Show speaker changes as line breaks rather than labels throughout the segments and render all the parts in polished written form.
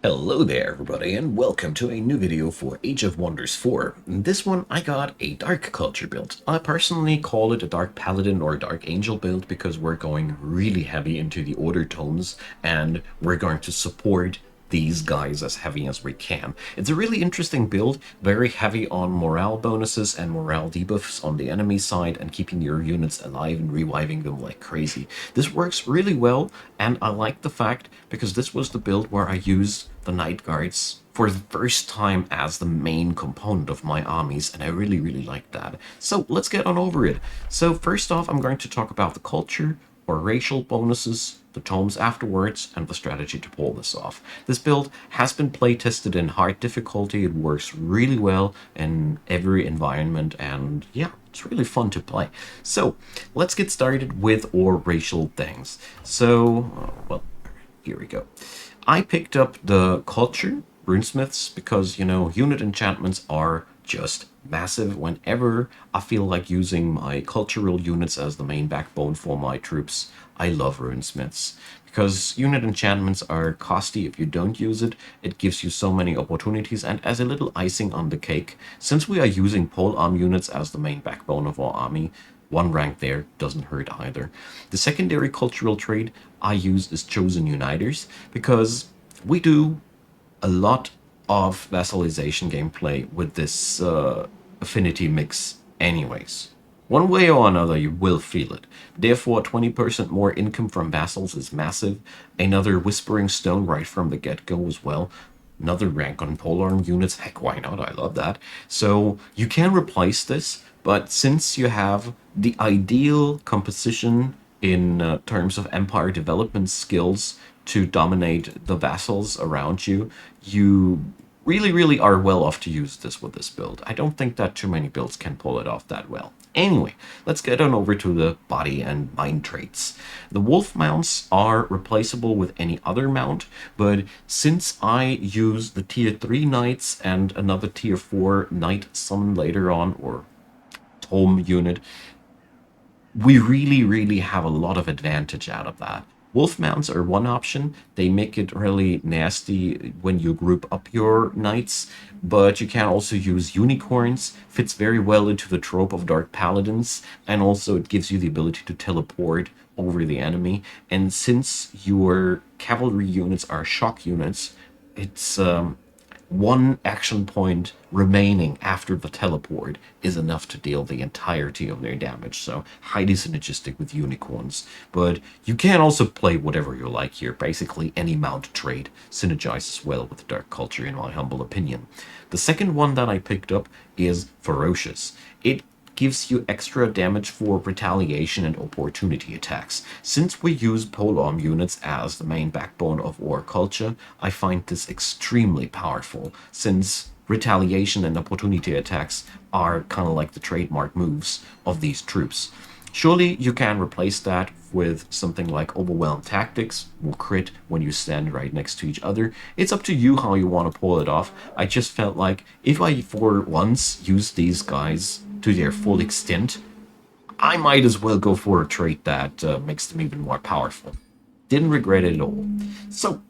Hello there everybody and welcome to a new video for Age of Wonders 4. In this one I got a Dark Culture build. I personally call it a Dark Paladin or Dark Angel build because we're going really heavy into the Order tomes and we're going to support these guys as heavy as we can. It's a really interesting build, very heavy on morale bonuses and morale debuffs on the enemy side and keeping your units alive and reviving them like crazy. This works really well, and I like the fact because this was the build where I used the Night Guards for the first time as the main component of my armies, and I really like that. So let's get on over it. So first off, I'm going to talk about the culture or racial bonuses, the tomes afterwards, and the strategy to pull this off. This build has been play tested in hard difficulty. It works really well in every environment, and yeah, it's really fun to play. So let's get started with our racial things. So, well, here we go. I picked up the culture runesmiths because, you know, unit enchantments are just massive. Whenever I feel like using my cultural units as the main backbone for my troops, I love runesmiths because unit enchantments are costly if you don't use it. It gives you so many opportunities, and as a little icing on the cake, since we are using pole arm units as the main backbone of our army, one rank there doesn't hurt either. The secondary cultural trait I use is Chosen Uniters because we do a lot of vassalization gameplay with this affinity mix anyways. One way or another, you will feel it. Therefore, 20% more income from vassals is massive. Another Whispering Stone right from the get-go as well. Another rank on polearm units. Heck, why not? I love that. So you can replace this, but since you have the ideal composition in terms of empire development skills to dominate the vassals around you, you really are well off to use this with this build. I don't think that too many builds can pull it off that well. Anyway, let's get on over to the body and mind traits. The wolf mounts are replaceable with any other mount, but since I use the tier 3 knights and another tier 4 knight summon later on, or tome unit, we really have a lot of advantage out of that. Wolf mounts are one option. They make it really nasty when you group up your knights, but you can also use unicorns. Fits very well into the trope of Dark Paladins, and also it gives you the ability to teleport over the enemy. And since your cavalry units are shock units, it's one action point remaining after the teleport is enough to deal the entirety of their damage, so highly synergistic with unicorns. But you can also play whatever you like here. Basically any mount trade synergizes well with Dark Culture in my humble opinion. The second one that I picked up is Ferocious. It gives you extra damage for retaliation and opportunity attacks. Since we use polearm units as the main backbone of our culture, I find this extremely powerful, since retaliation and opportunity attacks are kind of like the trademark moves of these troops. Surely you can replace that with something like Overwhelm Tactics, will crit when you stand right next to each other. It's up to you how you want to pull it off. I just felt like if I for once use these guys to their full extent, I might as well go for a trait that makes them even more powerful. Didn't regret it at all. So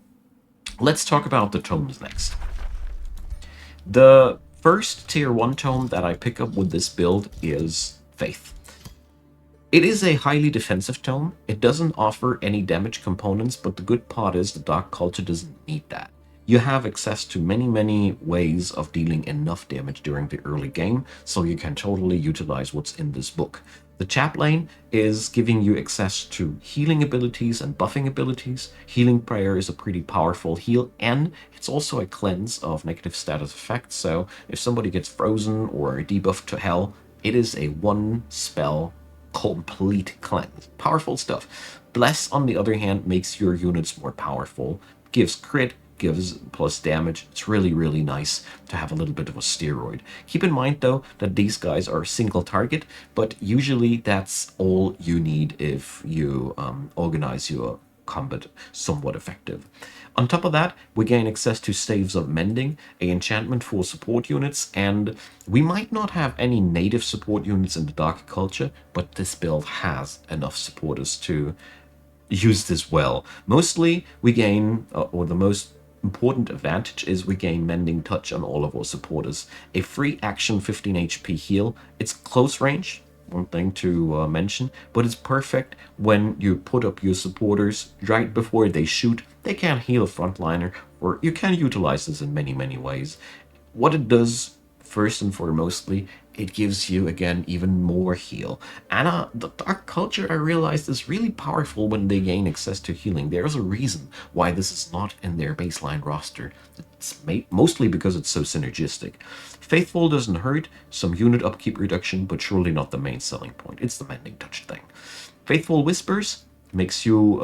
let's talk about the tomes next. The first tier 1 tome that I pick up with this build is Faith. It is a highly defensive tome. It doesn't offer any damage components, but the good part is the Dark Culture doesn't need that. You have access to many ways of dealing enough damage during the early game, so you can totally utilize what's in this book. The Chaplain is giving you access to healing abilities and buffing abilities. Healing Prayer is a pretty powerful heal, and it's also a cleanse of negative status effects, so if somebody gets frozen or debuffed to hell, it is a one spell complete cleanse. Powerful stuff. Bless, on the other hand, makes your units more powerful, gives crit, gives plus damage. It's really nice to have a little bit of a steroid. Keep in mind though that these guys are single target, but usually that's all you need if you organize your combat somewhat effective. On top of that, we gain access to Staves of Mending, a enchantment for support units, and we might not have any native support units in the Dark Culture, but this build has enough supporters to use this well. Mostly we gain, or the most important advantage is we gain Mending Touch on all of our supporters. A free action 15 HP heal. It's close range, one thing to mention, but it's perfect when you put up your supporters right before they shoot. They can't heal a frontliner, or you can utilize this in many, many ways. What it does, first and foremostly, it gives you again even more heal. And the Dark Culture, I realized, is really powerful when they gain access to healing. There's a reason why this is not in their baseline roster. It's mostly because it's so synergistic. Faithful doesn't hurt, some unit upkeep reduction, but surely not the main selling point. It's the Mending Touch thing. Faithful Whispers makes you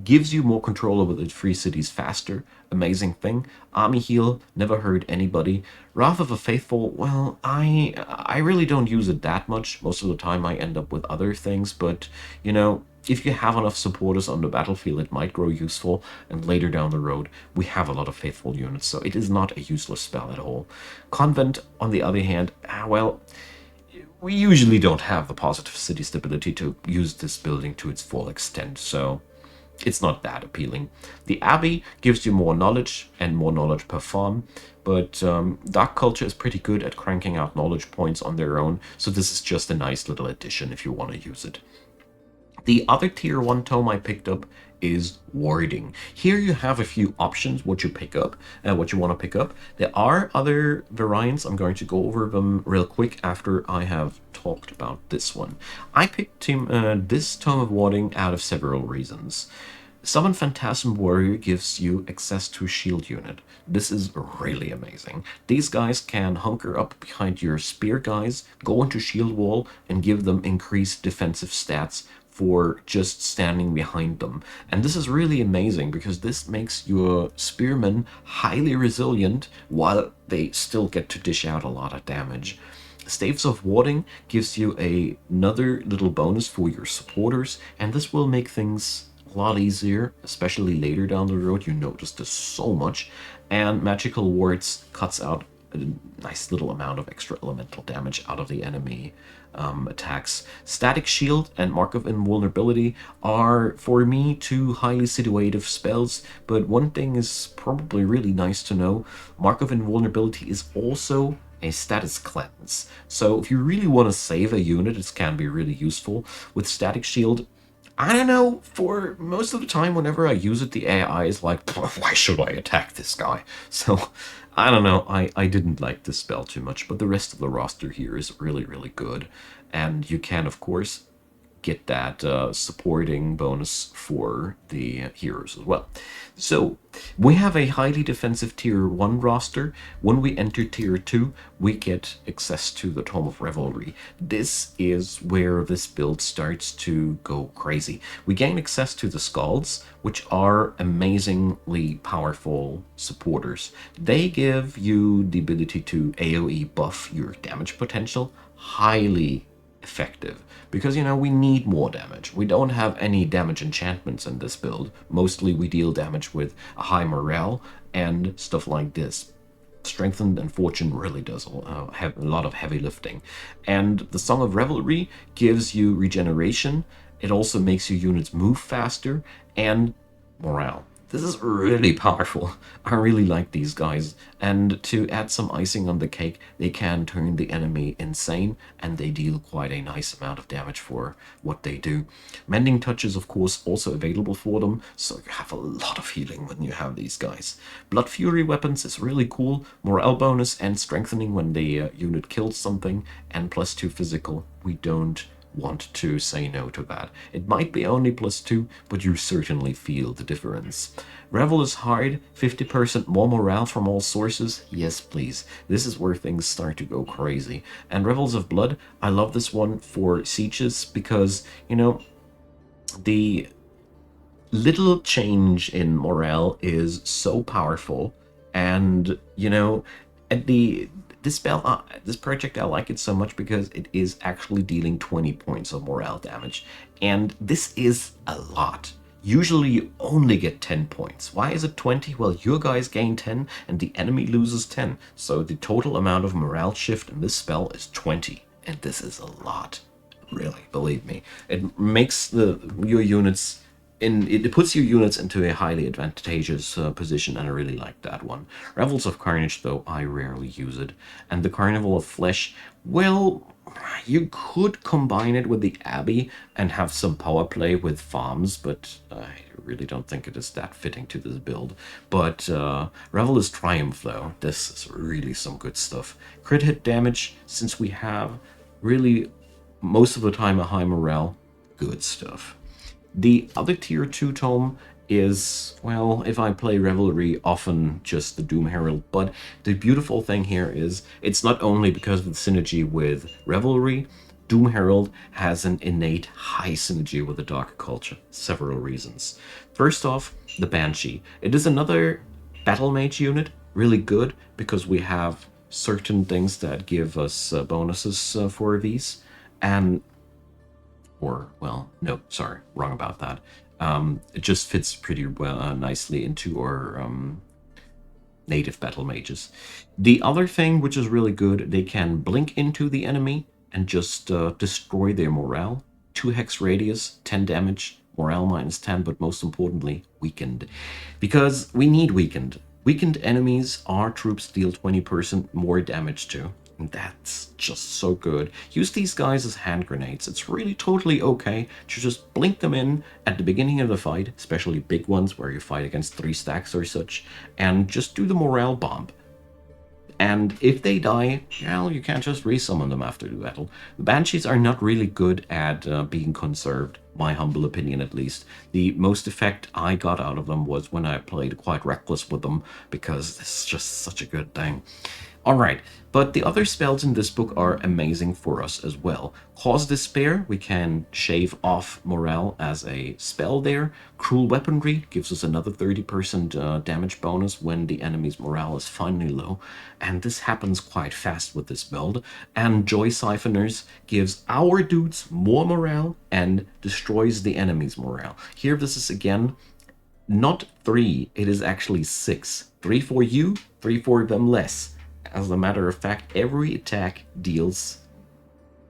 gives you more control over the free cities faster. Amazing thing. Army Heal, never hurt anybody. Wrath of a Faithful, well, I really don't use it that much. Most of the time I end up with other things, but you know, if you have enough supporters on the battlefield, it might grow useful, and later down the road, we have a lot of Faithful units, so it is not a useless spell at all. Convent, on the other hand, well, we usually don't have the positive city stability to use this building to its full extent, so it's not that appealing. The Abbey gives you more knowledge and more knowledge per farm, but Dark Culture is pretty good at cranking out knowledge points on their own, so this is just a nice little addition if you want to use it. The other tier 1 tome I picked up is Warding. Here you have a few options what you pick up, what you want to pick up. There are other variants. I'm going to go over them real quick after I have talked about this one. I picked this tome of Warding out of several reasons. Summon Phantasm Warrior gives you access to a shield unit. This is really amazing. These guys can hunker up behind your spear guys, go into shield wall, and give them increased defensive stats for just standing behind them. And this is really amazing because this makes your spearmen highly resilient while they still get to dish out a lot of damage. Staves of Warding gives you another little bonus for your supporters, and this will make things a lot easier, especially later down the road. You notice this so much. And Magical Wards cuts out a nice little amount of extra elemental damage out of the enemy attacks. Static Shield and Mark of Invulnerability are, for me, two highly situative spells, but one thing is probably really nice to know. Mark of Invulnerability is also a status cleanse. So if you really want to save a unit, it can be really useful. With Static Shield, I don't know, for most of the time whenever I use it, the AI is like, why should I attack this guy? So, I don't know, I didn't like this spell too much, but the rest of the roster here is really, really good. And you can, of course, get that supporting bonus for the heroes as well. So, we have a highly defensive tier 1 roster. When we enter tier 2, we get access to the Tome of Revelry. This is where this build starts to go crazy. We gain access to the Scalds, which are amazingly powerful supporters. They give you the ability to AoE buff your damage potential, highly effective. Because, you know, we need more damage. We don't have any damage enchantments in this build. Mostly we deal damage with a high morale and stuff like this. Strengthened and Fortune really does have a lot of heavy lifting. And the Song of Revelry gives you regeneration. It also makes your units move faster and morale. This is really powerful. I really like these guys. And to add some icing on the cake, they can turn the enemy insane, and they deal quite a nice amount of damage for what they do. Mending Touch is, of course, also available for them, so you have a lot of healing when you have these guys. Blood Fury weapons is really cool. Morale bonus and strengthening when the unit kills something, and +2 physical. We don't want to say no to that. It might be only +2, but you certainly feel the difference. Revel is hard, 50% more morale from all sources. Yes, please. This is where things start to go crazy. And Revels of Blood, I love this one for sieges because, you know, the little change in morale is so powerful, and, you know, at this spell, this project, I like it so much because it is actually dealing 20 points of morale damage. And this is a lot. Usually you only get 10 points. Why is it 20? Well, your guys gain 10 and the enemy loses 10. So the total amount of morale shift in this spell is 20. And this is a lot. Really, believe me. It makes your units it puts your units into a highly advantageous position, and I really like that one. Revels of Carnage, though, I rarely use it. And the Carnival of Flesh, well, you could combine it with the Abbey and have some power play with farms, but I really don't think it is that fitting to this build. But Revel's Triumph, though, this is really some good stuff. Crit hit damage, since we have really most of the time a high morale, good stuff. The other tier 2 tome is, well, if I play Revelry, often just the Doom Herald. But the beautiful thing here is it's not only because of the synergy with Revelry, Doom Herald has an innate high synergy with the Dark Culture. Several reasons. First off, the Banshee. It is another Battle Mage unit, really good, because we have certain things that give us bonuses for these. And or, well, no, sorry, wrong about that. It just fits pretty well, nicely into our native battle mages. The other thing, which is really good, they can blink into the enemy and just destroy their morale. 2 hex radius, 10 damage, morale minus 10, but most importantly, weakened. Because we need weakened. Weakened enemies, our troops deal 20% more damage to. And that's just so good. Use these guys as hand grenades. It's really totally okay to just blink them in at the beginning of the fight, especially big ones where you fight against 3 stacks or such, and just do the morale bomb. And if they die, well, you can't just resummon them after the battle. The Banshees are not really good at being conserved, my humble opinion at least. The most effect I got out of them was when I played quite reckless with them, because it's just such a good thing. Alright, but the other spells in this book are amazing for us as well. Cause Despair, we can shave off morale as a spell there. Cruel Weaponry gives us another 30% damage bonus when the enemy's morale is finally low. And this happens quite fast with this build. And Joy Siphoners gives our dudes more morale and destroys the enemy's morale. Here this is again not 3, it is actually 6. 3 for you, 3 for them less. As a matter of fact, every attack deals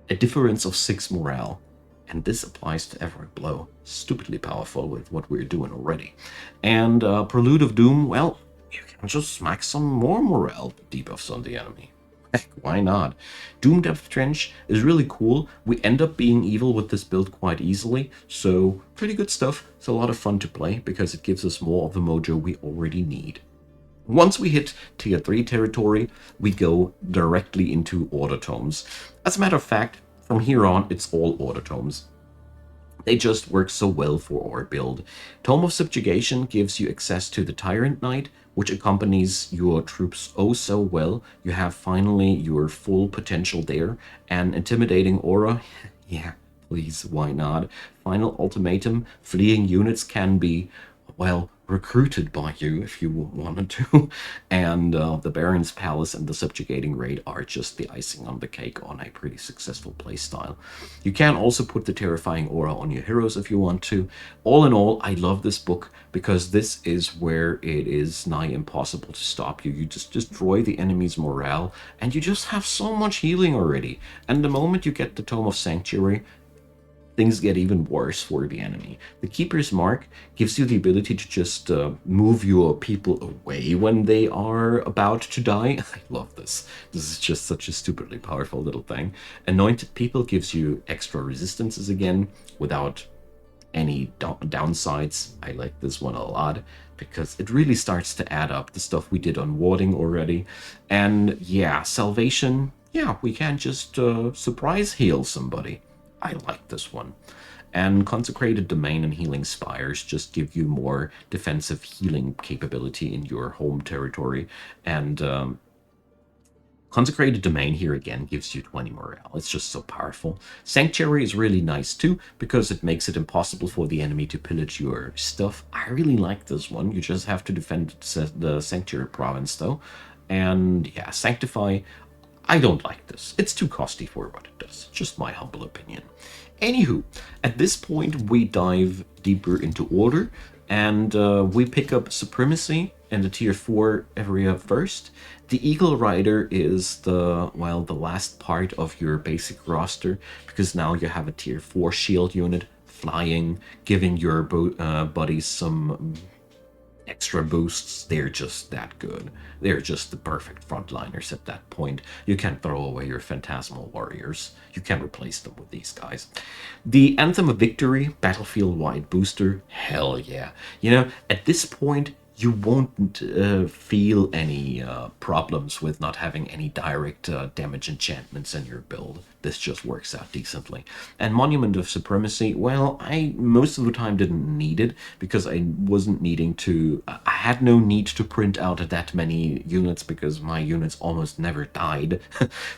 a difference of 6 morale, and this applies to every blow. Stupidly powerful with what we're doing already. And Prelude of Doom, well, you can just smack some more morale debuffs on the enemy. Heck, why not? Doom Depth Trench is really cool. We end up being evil with this build quite easily, so pretty good stuff. It's a lot of fun to play because it gives us more of the mojo we already need. Once we hit tier 3 territory, we go directly into Order Tomes. As a matter of fact, from here on, it's all Order Tomes. They just work so well for our build. Tome of Subjugation gives you access to the Tyrant Knight, which accompanies your troops oh so well. You have finally your full potential there. And Intimidating Aura, yeah, please, why not? Final Ultimatum, fleeing units can be, well, recruited by you if you wanted to. And the Baron's Palace and the Subjugating Raid are just the icing on the cake on a pretty successful playstyle. You can also put the Terrifying Aura on your heroes if you want to. All in all, I love this book because this is where it is nigh impossible to stop you. You just destroy the enemy's morale and you just have so much healing already. And the moment you get the Tome of Sanctuary, things get even worse for the enemy. The Keeper's Mark gives you the ability to just move your people away when they are about to die. I love this. This is just such a stupidly powerful little thing. Anointed People gives you extra resistances again without any downsides. I like this one a lot because it really starts to add up the stuff we did on warding already. And yeah, Salvation, yeah, we can just surprise heal somebody. I like this one. And Consecrated Domain and Healing Spires just give you more defensive healing capability in your home territory. And Consecrated Domain here again gives you 20 morale. It's just so powerful. Sanctuary is really nice too, because it makes it impossible for the enemy to pillage your stuff. I really like this one. You just have to defend the Sanctuary province though. And yeah, Sanctify, I don't like this. It's too costly for what it does. Just my humble opinion. Anywho, at this point we dive deeper into Order, and we pick up Supremacy in the tier 4 area first. The Eagle Rider is the last part of your basic roster, because now you have a tier 4 shield unit, flying, giving your buddies some extra boosts. They're just that good. They're just the perfect frontliners at that point. You can't throw away your Phantasmal Warriors. You can replace them with these guys. The Anthem of Victory, battlefield-wide booster, hell yeah. You know, at this point, you won't feel any problems with not having any direct damage enchantments in your build. This just works out decently. And Monument of Supremacy, well, I most of the time didn't need it because I wasn't needing to... I had no need to print out that many units because my units almost never died.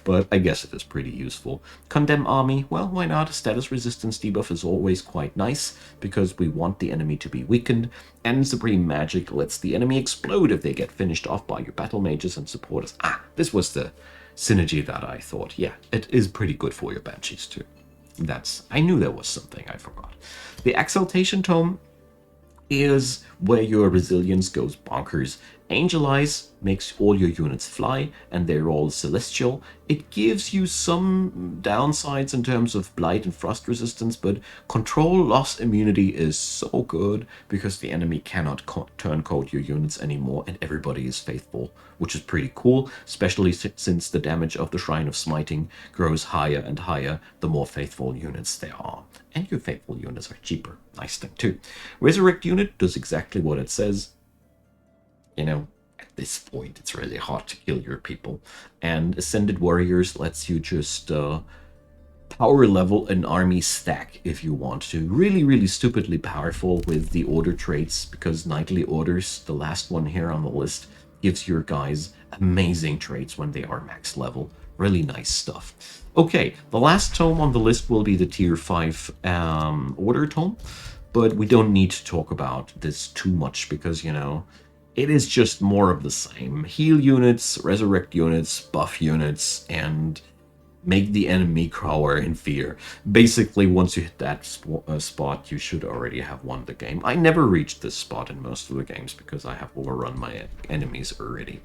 But I guess it is pretty useful. Condemn Army, well, why not? Status resistance debuff is always quite nice because we want the enemy to be weakened. And Supreme Magic lets the enemy explode if they get finished off by your battle mages and supporters. This was the synergy that I thought. Yeah, it is pretty good for your Banshees too. I knew there was something I forgot. The Exaltation Tome is where your resilience goes bonkers. Angel Eyes makes all your units fly, and they're all celestial. It gives you some downsides in terms of blight and frost resistance, but control loss immunity is so good because the enemy cannot turncoat your units anymore, and everybody is faithful, which is pretty cool, especially since the damage of the Shrine of Smiting grows higher and higher the more faithful units there are. And your faithful units are cheaper. Nice thing too. Resurrect unit does exactly what it says. You know, at this point, it's really hard to kill your people. And Ascended Warriors lets you just power level an army stack if you want to. Really, really stupidly powerful with the order traits, because Knightly Orders, the last one here on the list, gives your guys amazing traits when they are max level. Really nice stuff. Okay, the last tome on the list will be the Tier 5 Order Tome, but we don't need to talk about this too much because, you know, it is just more of the same. Heal units, resurrect units, buff units, and make the enemy cower in fear. Basically, once you hit that spot, you should already have won the game. I never reached this spot in most of the games because I have overrun my enemies already.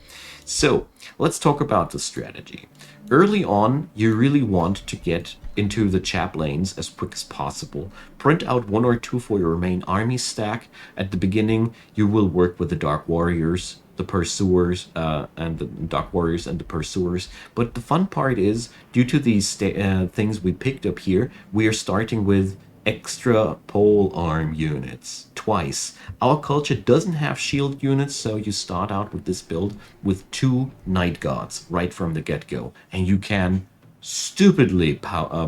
So, let's talk about the strategy. Early on, you really want to get into the chap lanes as quick as possible. Print out 1 or 2 for your main army stack. At the beginning, you will work with the Dark Warriors, the Pursuers, and the Dark Warriors and the Pursuers. But the fun part is, due to these things we picked up here, we are starting with extra pole arm units twice. Our culture doesn't have shield units, so you start out with this build with 2 Night Guards right from the get-go, and you can stupidly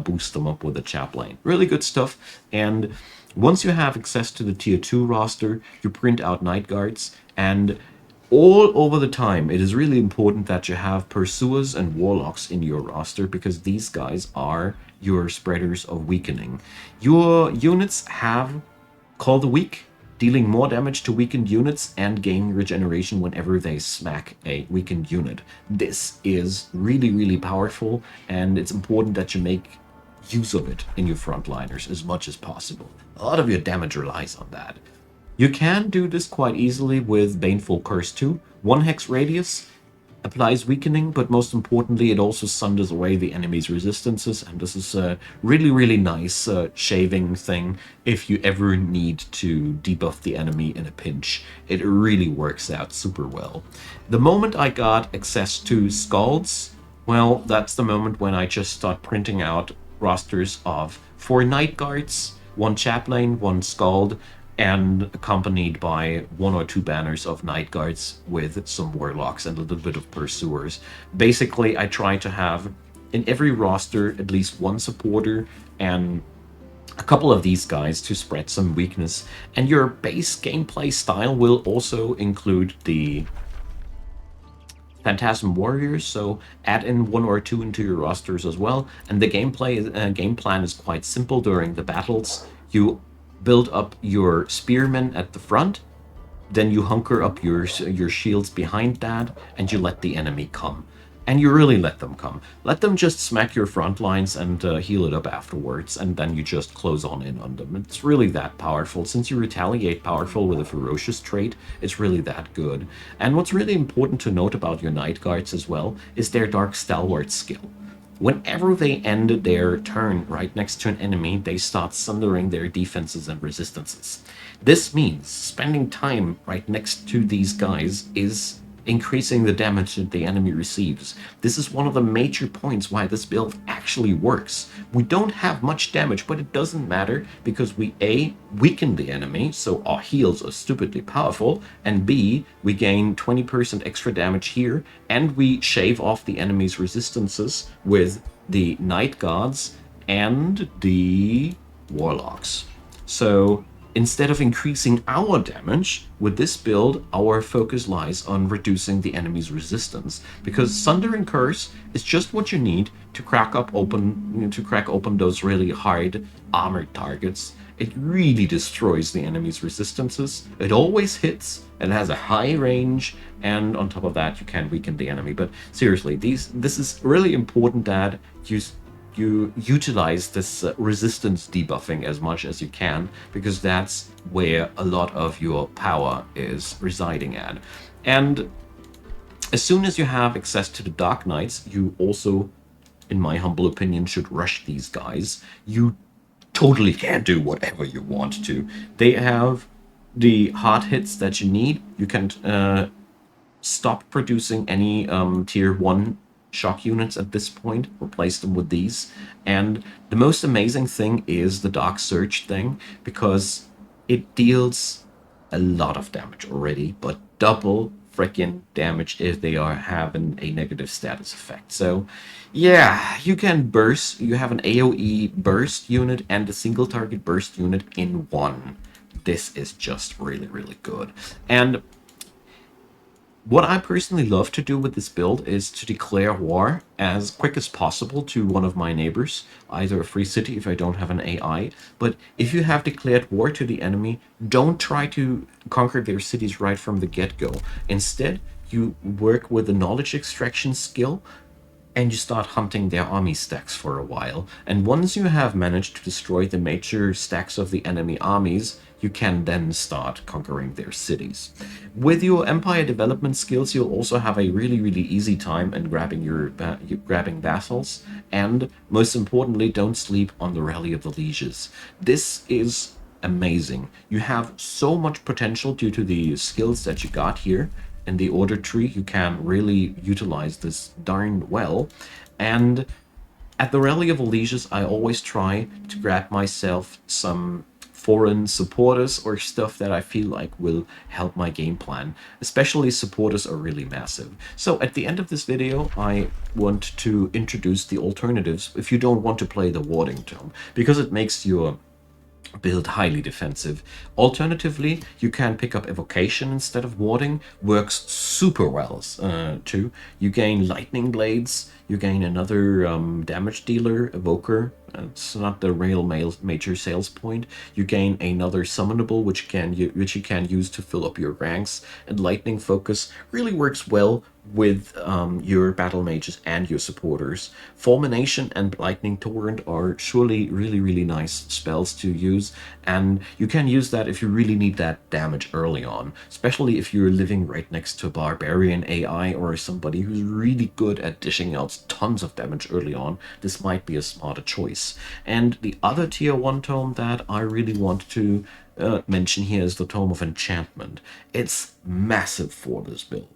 boost them up with a chap lane. Really good stuff. And once you have access to the Tier 2 roster, you print out Night Guards, and all over the time, it is really important that you have Pursuers and Warlocks in your roster because these guys are your spreaders of weakening. Your units have Call the Weak, dealing more damage to weakened units and gaining regeneration whenever they smack a weakened unit. This is really, really powerful, and it's important that you make use of it in your frontliners as much as possible. A lot of your damage relies on that. You can do this quite easily with Baneful Curse 2. 1 hex radius applies weakening, but most importantly, it also sunders away the enemy's resistances, and this is a really, really nice shaving thing if you ever need to debuff the enemy in a pinch. It really works out super well. The moment I got access to Scalds, well, that's the moment when I just start printing out rosters of 4 Night Guards, 1 Chaplain, 1 Scald, and accompanied by 1 or 2 banners of Night Guards with some Warlocks and a little bit of Pursuers. Basically, I try to have in every roster at least 1 supporter and a couple of these guys to spread some weakness. And your base gameplay style will also include the Phantasm Warriors, so add in 1 or 2 into your rosters as well. And the game plan is quite simple during the battles. You build up your spearmen at the front, then you hunker up your shields behind that, and you let the enemy come. And you really let them come. Let them just smack your front lines and heal it up afterwards, and then you just close on in on them. It's really that powerful. Since you retaliate powerful with a ferocious trait, it's really that good. And what's really important to note about your Night Guards as well is their Dark Stalwart skill. Whenever they end their turn right next to an enemy, they start sundering their defenses and resistances. This means spending time right next to these guys is increasing the damage that the enemy receives. This is one of the major points why this build actually works. We don't have much damage, but it doesn't matter because we A, weaken the enemy, so our heals are stupidly powerful, and B, we gain 20% extra damage here, and we shave off the enemy's resistances with the Night Guards and the Warlocks. So instead of increasing our damage, with this build, our focus lies on reducing the enemy's resistance, because Sundering Curse is just what you need to crack open those really hard armored targets. It really destroys the enemy's resistances. It always hits, it has a high range, and on top of that, you can weaken the enemy. But seriously, this is really important that you utilize this resistance debuffing as much as you can, because that's where a lot of your power is residing at. And as soon as you have access to the Dark Knights, you also, in my humble opinion, should rush these guys. You totally can do whatever you want to. They have the hard hits that you need. You can stop producing any tier 1 shock units at this point, replace them with these. And the most amazing thing is the Dark Surge thing, because it deals a lot of damage already, but double freaking damage if they are having a negative status effect. So yeah, you can burst, you have an AoE burst unit and a single target burst unit in one. This is just really, really good. And what I personally love to do with this build is to declare war as quick as possible to one of my neighbors, either a free city if I don't have an AI. But if you have declared war to the enemy, don't try to conquer their cities right from the get-go. Instead, you work with the knowledge extraction skill and you start hunting their army stacks for a while. And once you have managed to destroy the major stacks of the enemy armies, you can then start conquering their cities. With your empire development skills, you'll also have a really, really easy time in grabbing vassals. And most importantly, don't sleep on the Rally of the Lieges. This is amazing. You have so much potential due to the skills that you got here. In the order tree, you can really utilize this darn well. And at the Rally of Allegiance, I always try to grab myself some foreign supporters or stuff that I feel like will help my game plan. Especially supporters are really massive. So at the end of this video, I want to introduce the alternatives if you don't want to play the Warding Tome, because it makes your build highly defensive. Alternatively, you can pick up Evocation instead of Warding. Works super well too. You gain Lightning Blades, you gain another damage dealer, Evoker. It's not the real major sales point. You gain another summonable, which you can use to fill up your ranks. And Lightning Focus really works well with your battle mages and your supporters. Fulmination and Lightning Torrent are surely really, really nice spells to use, and you can use that if you really need that damage early on, especially if you're living right next to a Barbarian AI or somebody who's really good at dishing out tons of damage early on. This might be a smarter choice. And the other tier 1 tome that I really want to mention here is the Tome of Enchantment. It's massive for this build.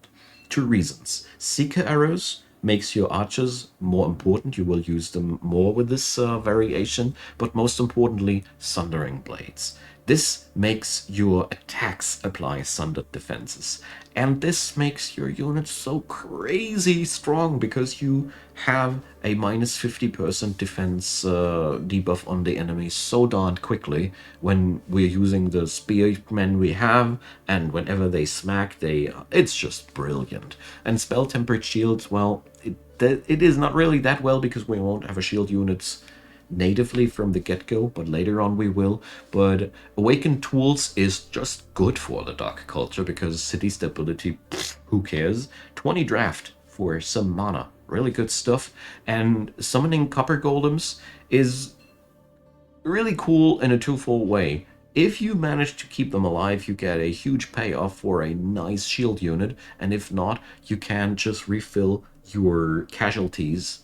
2 reasons. Seeker Arrows makes your archers more important. You will use them more with this variation, but most importantly, Sundering Blades. This makes your attacks apply sundered defenses. And this makes your units so crazy strong because you have a minus 50% defense debuff on the enemy so darn quickly when we're using the spearmen we have, and whenever they smack, it's just brilliant. And Spell Tempered Shields, well, it is not really that well because we won't have a shield units natively from the get-go, but later on we will. But Awakened Tools is just good for the Dark Culture because city stability, who cares? 20 draft for some mana, really good stuff. And summoning Copper Golems is really cool in a twofold way. If you manage to keep them alive, you get a huge payoff for a nice shield unit, and if not, you can just refill your casualties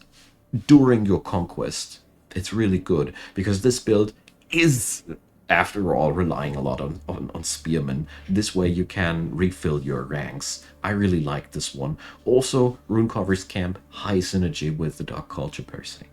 during your conquest. It's really good because this build is, after all, relying a lot on spearmen. This way you can refill your ranks. I really like this one. Also, Runecover's camp, high synergy with the dark culture per se.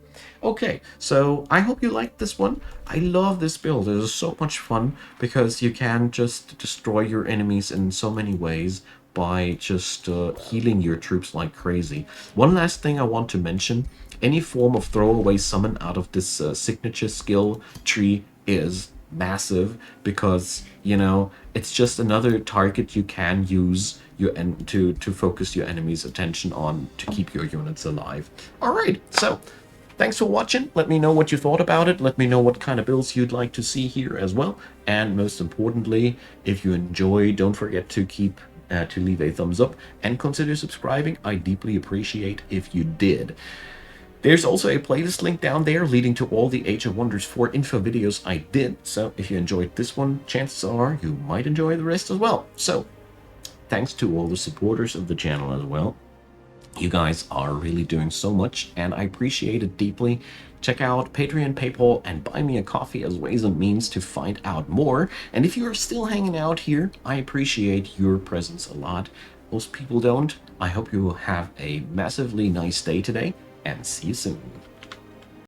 Okay, so I hope you liked this one. I love this build. It is so much fun because you can just destroy your enemies in so many ways by just healing your troops like crazy. One last thing I want to mention, any form of throwaway summon out of this signature skill tree is massive because, you know, it's just another target you can use to focus your enemy's attention on to keep your units alive. All right, so thanks for watching. Let me know what you thought about it. Let me know what kind of builds you'd like to see here as well. And most importantly, if you enjoy, don't forget to leave a thumbs up and consider subscribing. I deeply appreciate if you did. There's also a playlist link down there leading to all the Age of Wonders 4 info videos I did. So if you enjoyed this one, chances are you might enjoy the rest as well. So thanks to all the supporters of the channel as well. You guys are really doing so much, and I appreciate it deeply. Check out Patreon, PayPal, and Buy Me a Coffee as ways and means to find out more. And if you're still hanging out here, I appreciate your presence a lot. Most people don't. I hope you will have a massively nice day today, and see you soon.